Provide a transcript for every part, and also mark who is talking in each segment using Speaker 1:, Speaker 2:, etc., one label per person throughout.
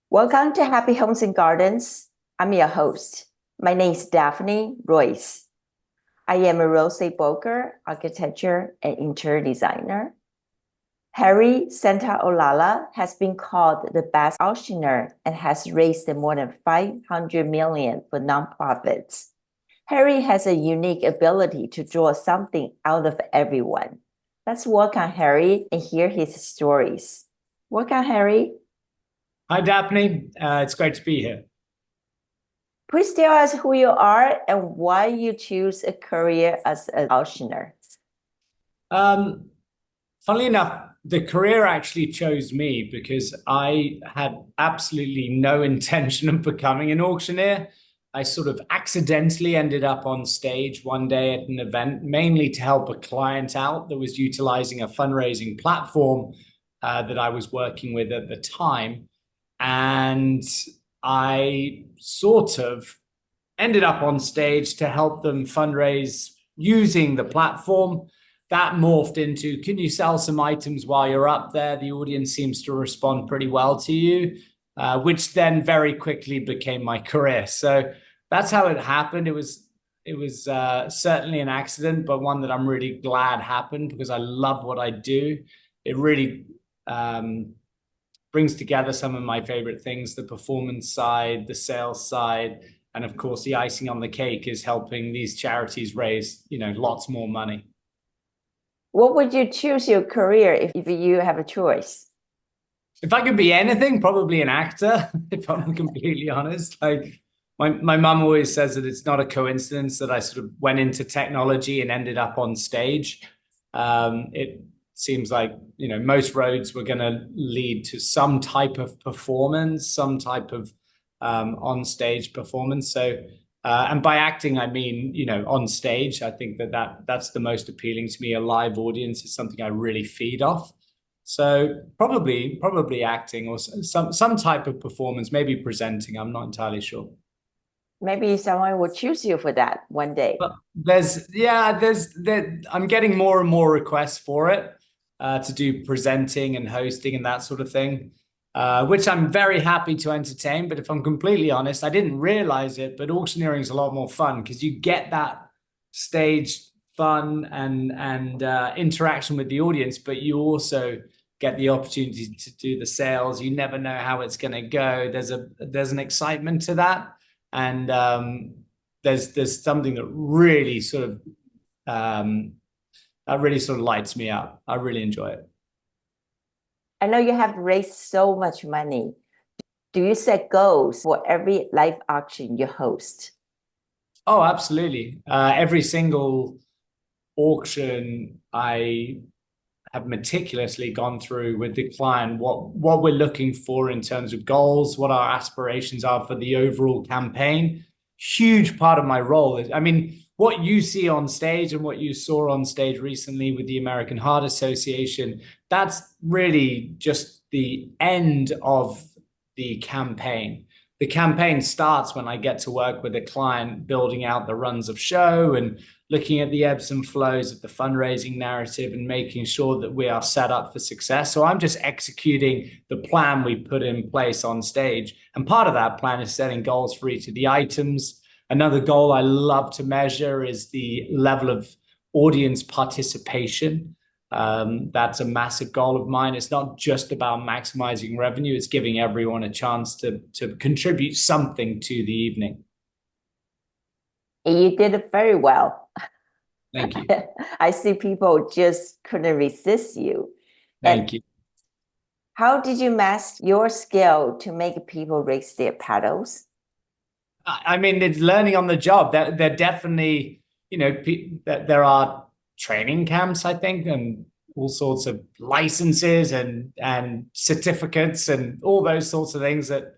Speaker 1: Welcome to Happy Homes and Gardens. I'm your host. My name is Daphne Royse. I am a real estate broker, architecture, and interior designer. Harry Santa-Olalla has been called the best auctioneer and has raised more than $500 million for nonprofits. Harry has a unique ability to draw something out of everyone. Let's welcome Harry and hear his stories. Welcome, Harry.
Speaker 2: Hi, Daphne. It's great to be here.
Speaker 1: Please tell us who you are and why you choose a career as an auctioneer.
Speaker 2: Funnily enough, the career actually chose me because I had absolutely no intention of becoming an auctioneer. I sort of accidentally ended up on stage one day at an event, mainly to help a client out that was utilizing a fundraising platform that I was working with at the time. And I sort of ended up on stage to help them fundraise using the platform. That morphed into, can you sell some items while you're up there? The audience seems to respond pretty well to you, which then very quickly became my career. So that's how it happened. It was certainly an accident, but one that I'm really glad happened because I love what I do. It really brings together some of my favorite things, the performance side, the sales side, and of course, the icing on the cake is helping these charities raise, lots more money.
Speaker 1: What would you choose your career if you have a choice?
Speaker 2: If I could be anything, probably an actor, if I'm completely honest. Like my mum always says that it's not a coincidence that I sort of went into technology and ended up on stage. It seems like, most roads were going to lead to some type of performance, some type of on-stage performance. So, and by acting, I mean, on stage. I think that's the most appealing to me. A live audience is something I really feed off. So probably acting or some type of performance, maybe presenting. I'm not entirely sure.
Speaker 1: Maybe someone will choose you for that one day.
Speaker 2: But I'm getting more and more requests for it to do presenting and hosting and that sort of thing. Which I'm very happy to entertain. But if I'm completely honest, I didn't realize it, but auctioneering is a lot more fun because you get that stage fun and interaction with the audience, but you also get the opportunity to do the sales. You never know how it's going to go. There's an excitement to that. And there's something that really sort of lights me up. I really enjoy it.
Speaker 1: I know you have raised so much money. Do you set goals for every live auction you host?
Speaker 2: Oh, absolutely. Every single auction I have meticulously gone through with the client, what we're looking for in terms of goals, what our aspirations are for the overall campaign. Huge part of my role is, what you see on stage and what you saw on stage recently with the American Heart Association, that's really just the end of the campaign. The campaign starts when I get to work with a client, building out the runs of show and looking at the ebbs and flows of the fundraising narrative and making sure that we are set up for success. So I'm just executing the plan we put in place on stage. And part of that plan is setting goals for each of the items. Another goal I love to measure is the level of audience participation. That's a massive goal of mine. It's not just about maximizing revenue. It's giving everyone a chance to contribute something to the evening.
Speaker 1: You did it very well.
Speaker 2: Thank you.
Speaker 1: I see people just couldn't resist you.
Speaker 2: Thank you.
Speaker 1: How did you master your skill to make people raise their paddles?
Speaker 2: It's learning on the job. They're definitely, there are training camps, I think, and all sorts of licenses and certificates and all those sorts of things that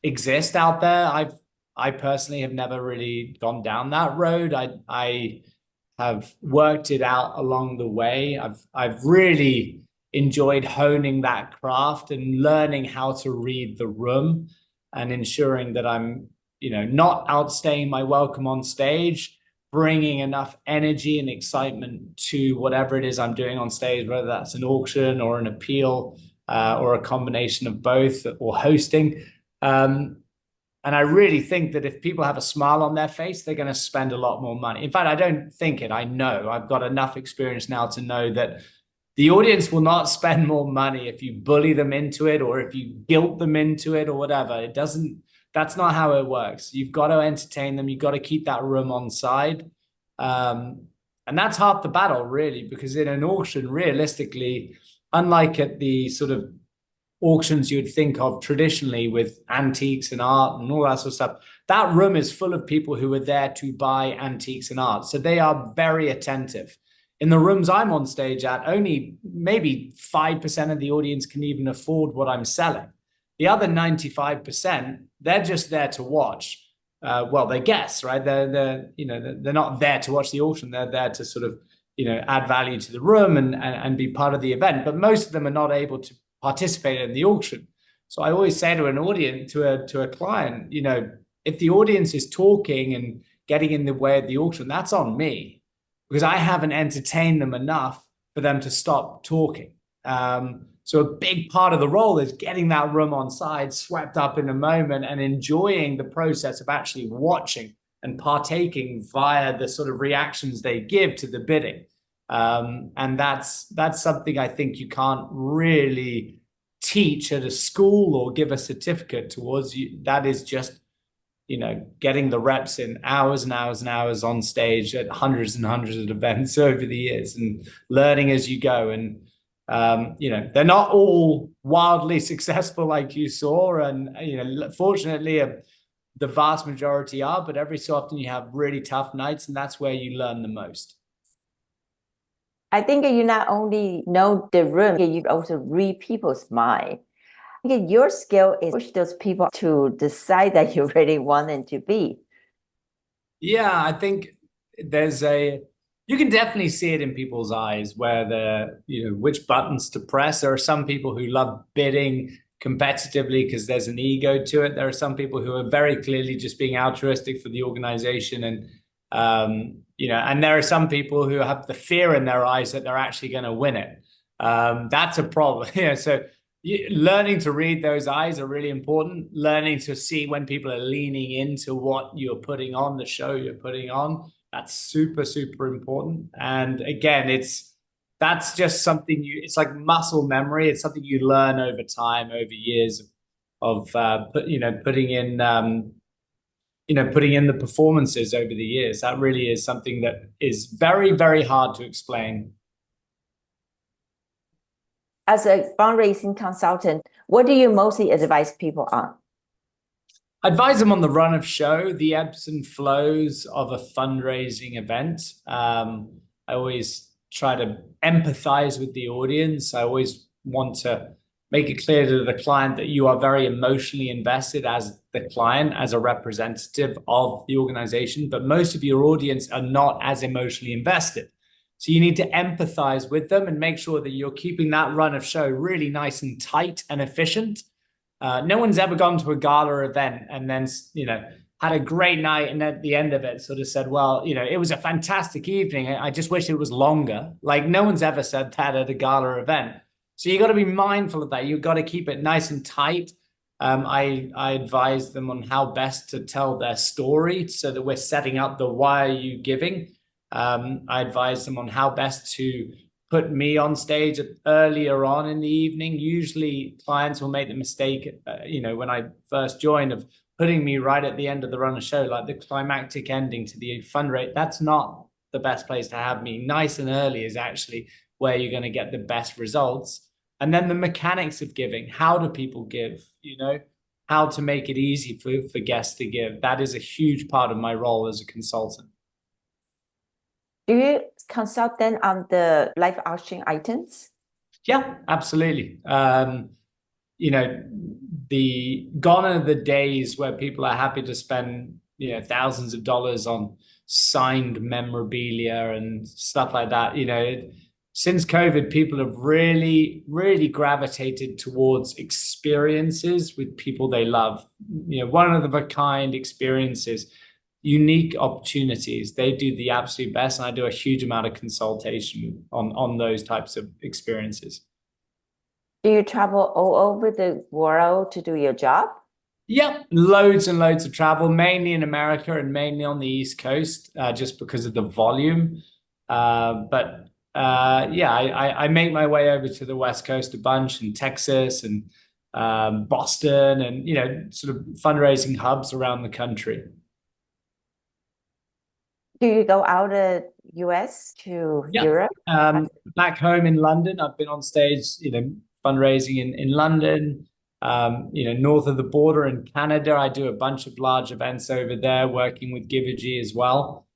Speaker 2: exist out there. I personally have never really gone down that road. I have worked it out along the way. I've really enjoyed honing that craft and learning how to read the room and ensuring that I'm, not outstaying my welcome on stage, bringing enough energy and excitement to whatever it is I'm doing on stage, whether that's an auction or an appeal, or a combination of both, or hosting. And I really think that if people have a smile on their face, they're going to spend a lot more money. In fact, I don't think it. I know. I've got enough experience now to know that the audience will not spend more money if you bully them into it, or if you guilt them into it, or whatever. It doesn't, that's not how it works. You've got to entertain them. You've got to keep that room on side. And that's half the battle, really, because in an auction, realistically, unlike at the sort of auctions you'd think of traditionally with antiques and art and all that sort of stuff, that room is full of people who are there to buy antiques and art. So they are very attentive. In the rooms I'm on stage at, only maybe 5% of the audience can even afford what I'm selling. The other 95%, they're just there to watch. Well, they guess, right? They're not there to watch the auction. They're there to sort of, add value to the room and be part of the event. But most of them are not able to participate in the auction. So I always say to an audience, to a client, if the audience is talking and getting in the way of the auction, that's on me, because I haven't entertained them enough for them to stop talking. So a big part of the role is getting that room on side, swept up in the moment, and enjoying the process of actually watching and partaking via the sort of reactions they give to the bidding. And that's something I think you can't really teach at a school or give a certificate towards. That is just, getting the reps in hours and hours and hours on stage at hundreds and hundreds of events over the years, and learning as you go. And they're not all wildly successful like you saw, and fortunately the vast majority are, but every so often you have really tough nights, and that's where you learn the most.
Speaker 1: I think you not only know the room, you also read people's mind. I think your skill is push those people to decide that you really want them to be.
Speaker 2: Yeah, I think you can definitely see it in people's eyes where they're, which buttons to press. There are some people who love bidding competitively because there's an ego to it. There are some people who are very clearly just being altruistic for the organization, and and there are some people who have the fear in their eyes that they're actually going to win it. That's a problem. So learning to read those eyes are really important. Learning to see when people are leaning into what you're putting on, the show you're putting on, that's super, super important. And again, that's just something it's like muscle memory. It's something you learn over time, over years of putting in the performances over the years. That really is something that is very, very hard to explain.
Speaker 1: As a fundraising consultant, what do you mostly advise people on?
Speaker 2: Advise them on the run of show, the ebbs and flows of a fundraising event. I always try to empathize with the audience. I always want to make it clear to the client that you are very emotionally invested as the client, as a representative of the organization, but most of your audience are not as emotionally invested. So you need to empathize with them and make sure that you're keeping that run of show really nice and tight and efficient. No one's ever gone to a gala event and then, had a great night, and at the end of it sort of said, well, it was a fantastic evening. I just wish it was longer. Like, no one's ever said that at a gala event. So you got to be mindful of that. You've got to keep it nice and tight. I advise them on how best to tell their story so that we're setting up the why are you giving. I advise them on how best to put me on stage earlier on in the evening. Usually clients will make the mistake, when I first joined, of putting me right at the end of the run of show, like the climactic ending to the fundraiser. That's not the best place to have me. Nice and early is actually where you're going to get the best results. And then the mechanics of giving. How do people give? How to make it easy for guests to give. That is a huge part of my role as a consultant.
Speaker 1: Do you consult then on the live auction items?
Speaker 2: Yeah, absolutely. Gone are the days where people are happy to spend, thousands of dollars on signed memorabilia and stuff like that. Since COVID, people have really, really gravitated towards experiences with people they love. One of a kind experiences. unique opportunities. They do the absolute best, and I do a huge amount of consultation on those types of experiences.
Speaker 1: Do you travel all over the world to do your job?
Speaker 2: Yep, loads and loads of travel, mainly in America and mainly on the East Coast, just because of the volume. But yeah, I make my way over to the West Coast a bunch, in Texas and Boston, and sort of fundraising hubs around the country.
Speaker 1: Do you go out of US to
Speaker 2: Yeah.
Speaker 1: Europe?
Speaker 2: Back home in London, I've been on stage, fundraising in London, north of the border in Canada. I do a bunch of large events over there, working with Givergy as well.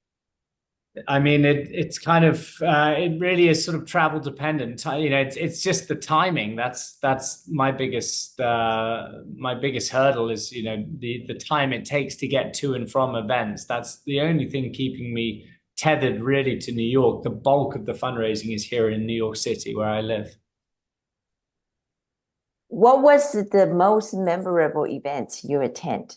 Speaker 2: I mean, it's kind of it really is sort of travel dependent. It's just the timing. That's my biggest hurdle is the time it takes to get to and from events. That's the only thing keeping me tethered really to New York. The bulk of the fundraising is here in New York City, where I live.
Speaker 1: What was the most memorable event you attend?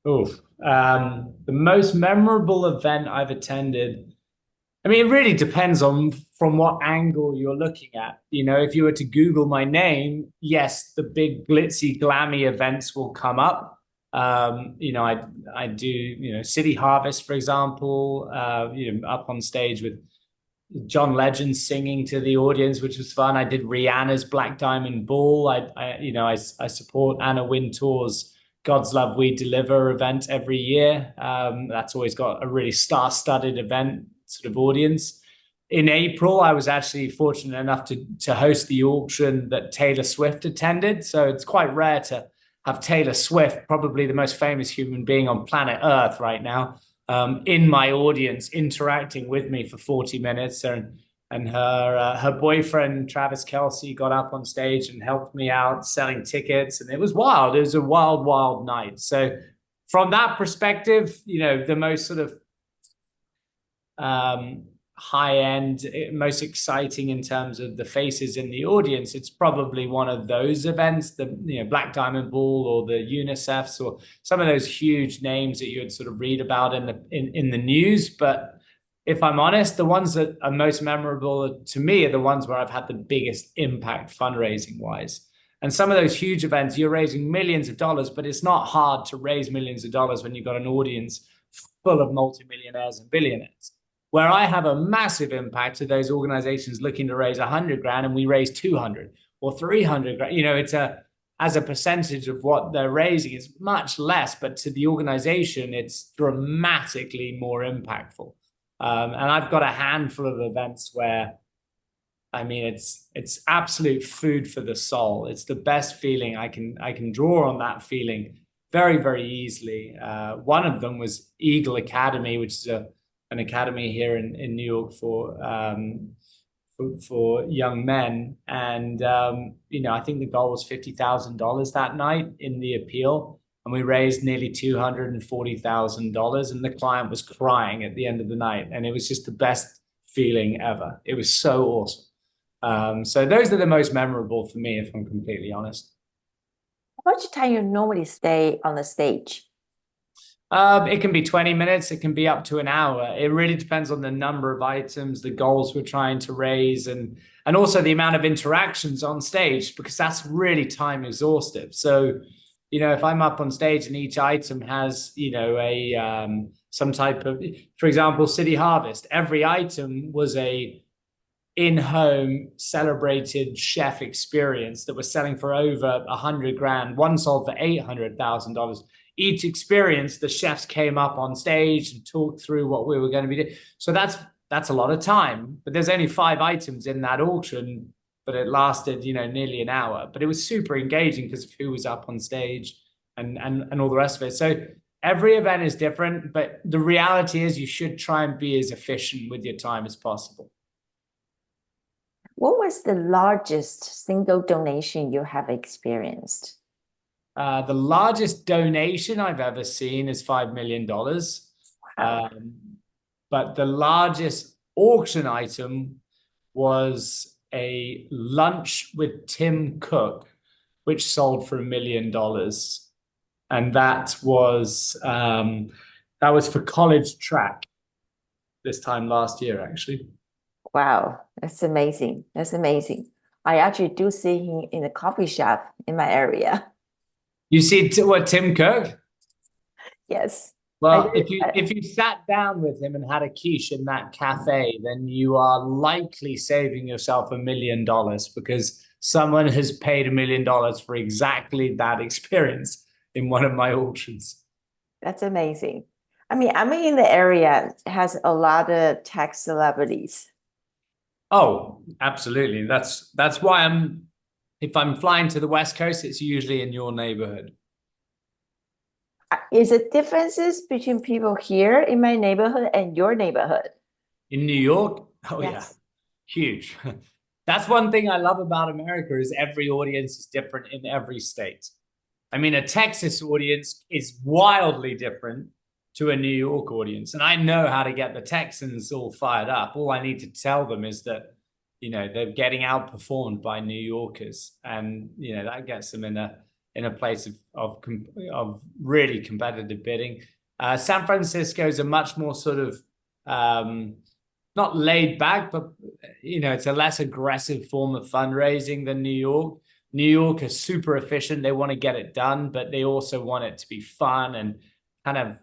Speaker 2: Oof. The most memorable event I've attended. I mean, it really depends on from what angle you're looking at. If you were to Google my name, yes, the big glitzy, glammy events will come up. I do, City Harvest, for example, up on stage with John Legend singing to the audience, which was fun. I did Rihanna's Black Diamond Ball. I support Anna Wintour's God's Love We Deliver event every year. That's always got a really star-studded event sort of audience. In April, I was actually fortunate enough to host the auction that Taylor Swift attended. So it's quite rare to have Taylor Swift, probably the most famous human being on planet Earth right now, in my audience, interacting with me for 40 minutes. And her boyfriend, Travis Kelce, got up on stage and helped me out selling tickets. And it was wild. It was a wild, wild night. So from that perspective, the most sort of high end, most exciting in terms of the faces in the audience, it's probably one of those events, the Black Diamond Ball or the UNICEFs or some of those huge names that you would sort of read about in the news. But if I'm honest, the ones that are most memorable to me are the ones where I've had the biggest impact fundraising wise. And some of those huge events, you're raising millions of dollars, but it's not hard to raise millions of dollars when you've got an audience full of multimillionaires and billionaires. Where I have a massive impact to those organizations looking to raise 100 grand and we raise 200 or 300 grand. It's as a percentage of what they're raising, it's much less, but to the organization, it's dramatically more impactful. And I've got a handful of events where, I mean, it's absolute food for the soul. It's the best feeling. I can draw on that feeling very, very easily. One of them was Eagle Academy, which is an academy here in New York for young men. And, I think the goal was $50,000 that night in the appeal. And we raised nearly $240,000. And the client was crying at the end of the night. And it was just the best feeling ever. It was so awesome. So those are the most memorable for me, if I'm completely honest.
Speaker 1: How much time you normally stay on the stage?
Speaker 2: It can be 20 minutes. It can be up to an hour. It really depends on the number of items, the goals we're trying to raise, and also the amount of interactions on stage, because that's really time exhaustive. So, if I'm up on stage and each item has, some type of, for example, City Harvest, every item was a in-home celebrated chef experience that was selling for over 100 grand. One sold for $800,000. Each experience, the chefs came up on stage and talked through what we were going to be doing. So that's a lot of time, but there's only 5 items in that auction, but it lasted, nearly an hour. But it was super engaging because of who was up on stage and all the rest of it. So every event is different, but the reality is you should try and be as efficient with your time as possible.
Speaker 1: What was the largest single donation you have experienced?
Speaker 2: The largest donation I've ever seen is $5 million.
Speaker 1: Wow.
Speaker 2: But the largest auction item was a lunch with Tim Cook, which sold for $1 million. And that was That was for college track this time last year, actually.
Speaker 1: Wow, that's amazing. That's amazing. I actually do see him in a coffee shop in my area.
Speaker 2: You see what Tim Cook?
Speaker 1: Yes, I
Speaker 2: Well,
Speaker 1: did.
Speaker 2: if you sat down with him and had a quiche in that cafe, then you are likely saving yourself $1 million because someone has paid $1 million for exactly that experience in one of my auctions.
Speaker 1: That's amazing. I mean, I'm in the area has a lot of tech celebrities.
Speaker 2: Oh, absolutely. That's why if I'm flying to the West Coast, it's usually in your neighborhood.
Speaker 1: Is it differences between people here in my neighborhood and your neighborhood?
Speaker 2: In New York? Oh yeah,
Speaker 1: Yes.
Speaker 2: huge. That's one thing I love about America is every audience is different in every state. I mean, a Texas audience is wildly different to a New York audience. And I know how to get the Texans all fired up. All I need to tell them is that, they're getting outperformed by New Yorkers. And, that gets them in a place of really competitive bidding. San Francisco is a much more sort of not laid back, but it's a less aggressive form of fundraising than New York. New York is super efficient. They want to get it done, but they also want it to be fun and kind of,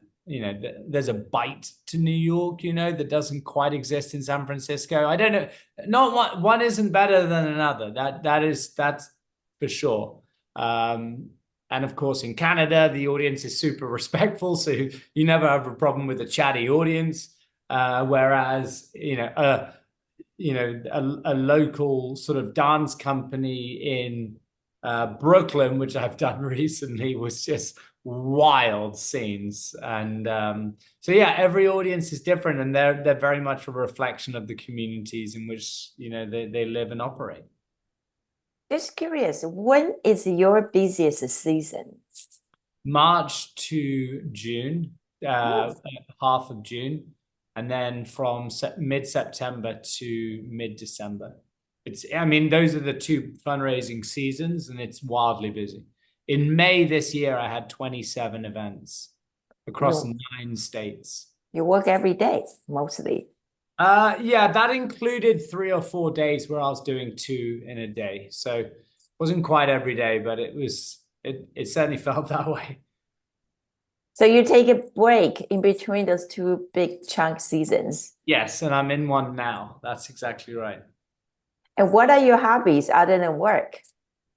Speaker 2: there's a bite to New York, that doesn't quite exist in San Francisco. I don't know. Not one isn't better than another. That's for sure. And of course, in Canada, the audience is super respectful, so you never have a problem with a chatty audience. Whereas, a local sort of dance company in Brooklyn, which I've done recently, was just wild scenes. And so yeah, every audience is different, and they're very much a reflection of the communities in which they live and operate.
Speaker 1: Just curious, when is your busiest season?
Speaker 2: March to June,
Speaker 1: Oh,
Speaker 2: half of June, and then from mid-September to mid-December. I mean, those are the two fundraising seasons, and it's wildly busy. In May this year, I had 27 events across
Speaker 1: you
Speaker 2: 9 states.
Speaker 1: you work every day mostly.
Speaker 2: Yeah, that included 3 or 4 days where I was doing two in a day. So it wasn't quite every day, but it certainly felt that way.
Speaker 1: So you take a break in between those two big chunk seasons.
Speaker 2: Yes, and I'm in one now. That's exactly right.
Speaker 1: And what are your hobbies other than work?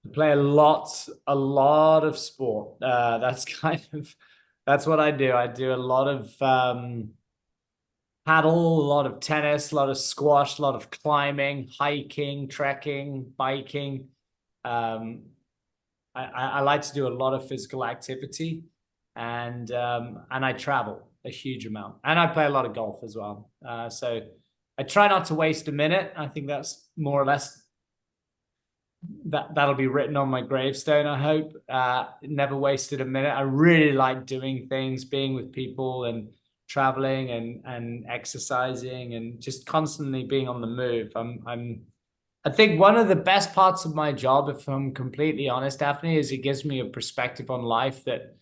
Speaker 2: I play a lot of sport. That's what I do. I do a lot of paddle, a lot of tennis, a lot of squash, a lot of climbing, hiking, trekking, biking. Um, I like to do a lot of physical activity, and I travel a huge amount, and I play a lot of golf as well. So I try not to waste a minute. I think that's more or less that'll be written on my gravestone, I hope. Never wasted a minute. I really like doing things, being with people and traveling and exercising and just constantly being on the move. I think one of the best parts of my job, if I'm completely honest, Daphne, is it gives me a perspective on life that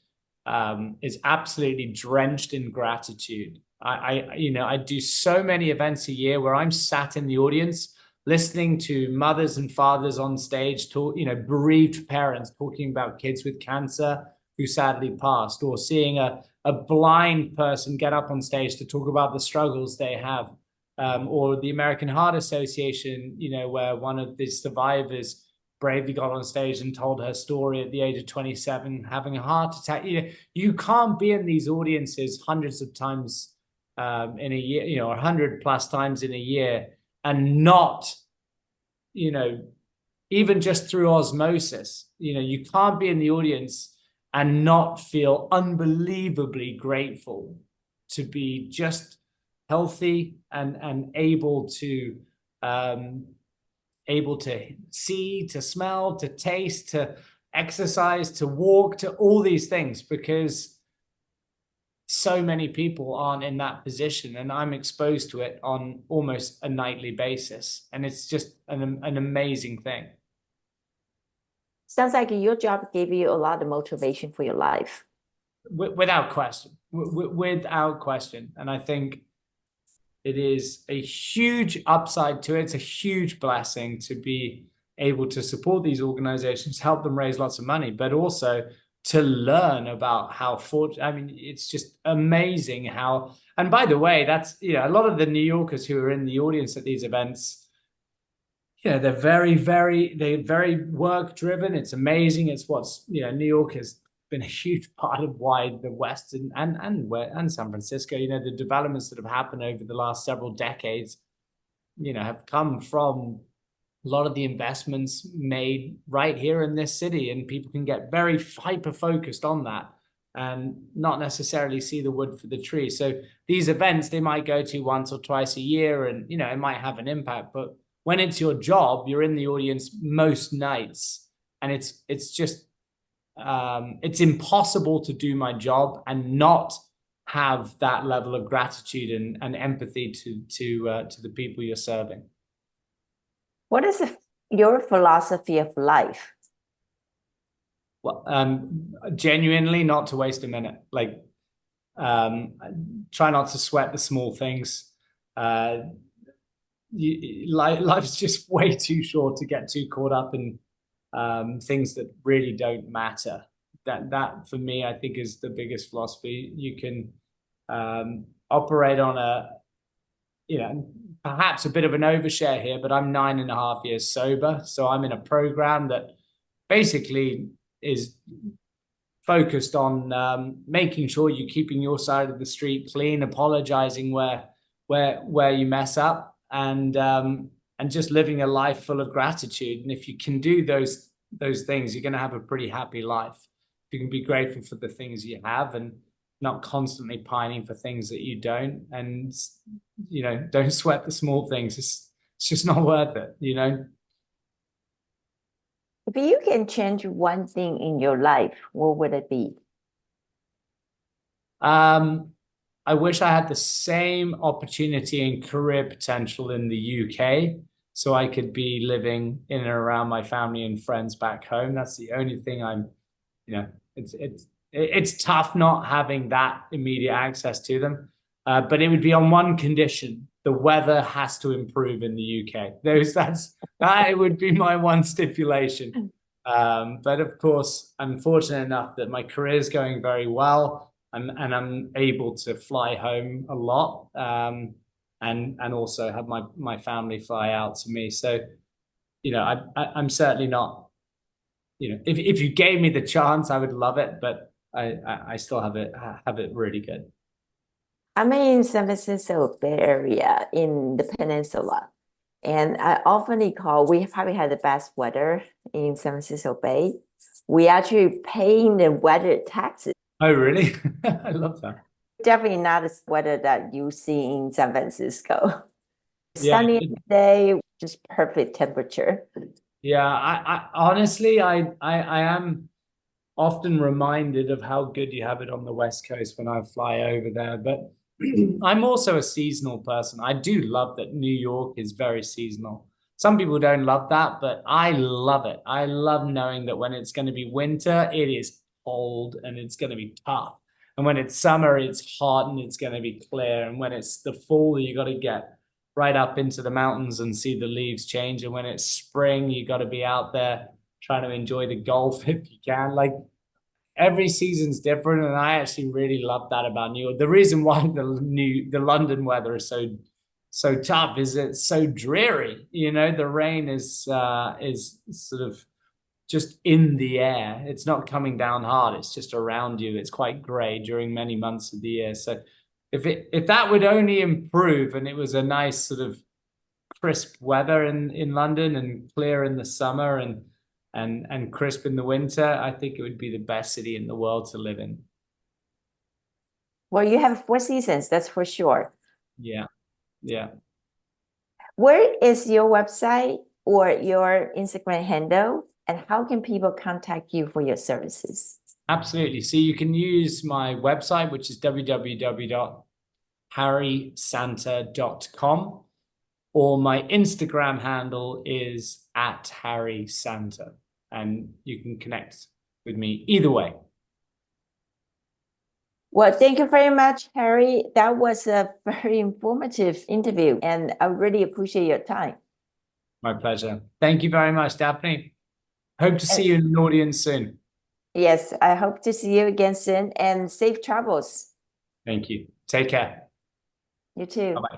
Speaker 2: is absolutely drenched in gratitude. I do so many events a year where I'm sat in the audience listening to mothers and fathers on stage talk, bereaved parents talking about kids with cancer who sadly passed, or seeing a blind person get up on stage to talk about the struggles they have. Or the American Heart Association, where one of the survivors bravely got on stage and told her story at the age of 27, having a heart attack. You can't be in these audiences hundreds of times in a year, 100+ times in a year, and not, even just through osmosis, you can't be in the audience and not feel unbelievably grateful to be just healthy and able to see, to smell, to taste, to exercise, to walk, to all these things, because so many people aren't in that position, and I'm exposed to it on almost a nightly basis, and it's just an amazing thing.
Speaker 1: Sounds like your job gave you a lot of motivation for your life.
Speaker 2: without question, without question. And I think it is a huge upside to it. It's a huge blessing to be able to support these organizations, help them raise lots of money, but also to learn about how I mean, it's just amazing how, and by the way, that's, a lot of the New Yorkers who are in the audience at these events, they're very work driven. It's amazing. It's what's, New York has been a huge part of why the West and San Francisco, the developments that have happened over the last several decades, have come from a lot of the investments made right here in this city, and people can get very hyper focused on that and not necessarily see the wood for the tree. So these events, they might go to once or twice a year, and it might have an impact, but when it's your job, you're in the audience most nights, and it's just it's impossible to do my job and not have that level of gratitude and empathy to the people you're serving.
Speaker 1: What is your philosophy of life?
Speaker 2: Well, genuinely not to waste a minute. Like, try not to sweat the small things. Life's just way too short to get too caught up in things that really don't matter. That for me, I think, is the biggest philosophy. You can operate on a, perhaps a bit of an overshare here, but I'm 9.5 years sober. So I'm in a program that basically is focused on making sure you're keeping your side of the street clean, apologizing where you mess up, and just living a life full of gratitude. And if you can do those things, you're going to have a pretty happy life. You can be grateful for the things you have and not constantly pining for things that you don't. And don't sweat the small things. It's just not worth it.
Speaker 1: If you can change one thing in your life, what would it be?
Speaker 2: I wish I had the same opportunity and career potential in the UK, so I could be living in and around my family and friends back home. That's the only thing it's tough not having that immediate access to them. But it would be on one condition: the weather has to improve in the UK. That would be my one stipulation. But of course, I'm fortunate enough that my career is going very well. And I'm able to fly home a lot, and also have my family fly out to me. So, I'm certainly not, if you gave me the chance, I would love it, but I still have it really good.
Speaker 1: I'm in San Francisco Bay Area in the peninsula, and I often recall we probably had the best weather in San Francisco Bay. We actually paying the weather taxes.
Speaker 2: Oh, really? I love that.
Speaker 1: Definitely not the weather that you see in San Francisco.
Speaker 2: Yeah.
Speaker 1: Sunny day, just perfect temperature.
Speaker 2: Yeah, I honestly, I am often reminded of how good you have it on the West Coast when I fly over there. But I'm also a seasonal person. I do love that New York is very seasonal. Some people don't love that, but I love it. I love knowing that when it's going to be winter, it is cold and it's going to be tough. And when it's summer, it's hot and it's going to be clear. And when it's the fall, you got to get right up into the mountains and see the leaves change. And when it's spring, you got to be out there trying to enjoy the golf if you can. Like, every season's different, and I actually really love that about New York. The reason why the London weather is so tough is it's so dreary. The rain is sort of just in the air. It's not coming down hard. It's just around you. It's quite grey during many months of the year. So if that would only improve and it was a nice sort of crisp weather in London and clear in the summer and crisp in the winter, I think it would be the best city in the world to live in.
Speaker 1: Well, you have 4 seasons, that's for sure.
Speaker 2: Yeah. Yeah.
Speaker 1: Where is your website or your Instagram handle, and how can people contact you for your services?
Speaker 2: Absolutely. So you can use my website, which is www.harrysanta.com, or my Instagram handle is @harrysanta, and you can connect with me either way.
Speaker 1: Well, thank you very much, Harry. That was a very informative interview, and I really appreciate your time.
Speaker 2: My pleasure. Thank you very much, Daphne. Hope to see you in an audience soon.
Speaker 1: Yes, I hope to see you again soon, and safe travels.
Speaker 2: Thank you. Take care.
Speaker 1: You too.
Speaker 2: Bye-bye.